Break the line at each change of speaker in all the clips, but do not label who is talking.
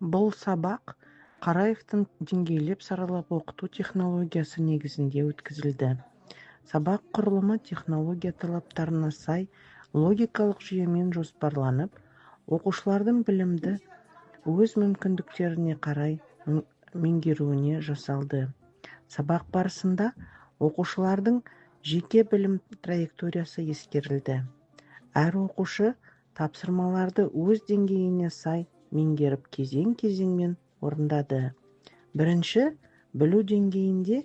Бұл сабақ Қараевтың деңгейлеп саралап оқыту технологиясы негізінде өткізілді. Сабақ құрылымы технология талаптарына сай логикалық жүйемен жоспарланып, оқушылардың білімді өз мүмкіндіктеріне қарай меңгеруіне жасалды. Сабақ барысында оқушылардың жеке білім траекториясы ескерілді. Әр оқушы тапсырмаларды өз деңгейіне сай меңгеріп кезең-кезеңмен орындады. Бірінші, білу деңгейінде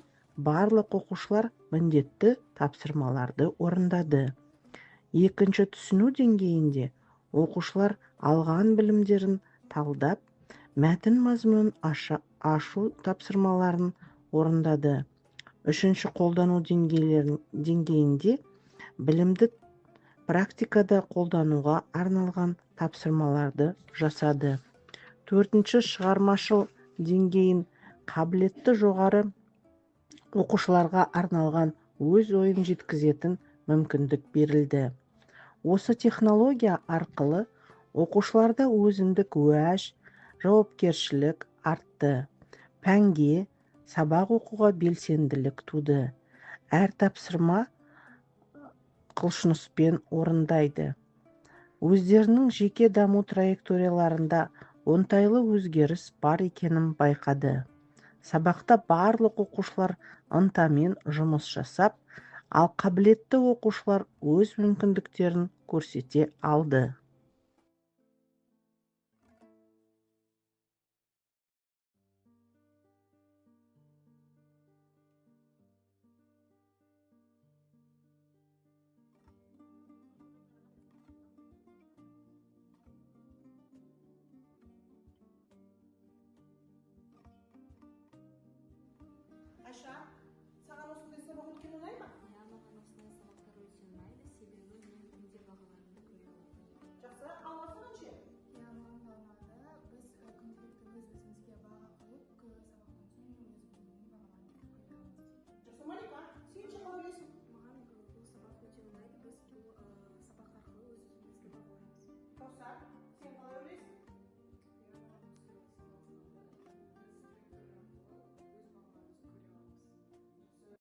барлық оқушылар міндетті тапсырмаларды орындады. Екінші, түсіну деңгейінде оқушылар алған білімдерін талдап, мәтін мазмұнын ашу тапсырмаларын орындады. Үшінші, қолдану деңгейінде білімді практикада қолдануға арналған тапсырмаларды жасады. Төртінші, шығармашыл деңгейін қабілетті жоғары оқушыларға арналған өз ойын жеткізетін мүмкіндік берілді. Осы технология арқылы оқушыларда өзіндік уәж, жауапкершілік артты. Пәнге, сабақ оқуға белсенділік туды. Әр тапсырма құлшыныспен орындайды. Өздерінің жеке даму траекторияларында оңтайлы өзгеріс бар екенін байқады. Сабақта барлық оқушылар ынтамен жұмыс жасап, ал қабілетті оқушылар өз мүмкіндіктерін көрсете алды.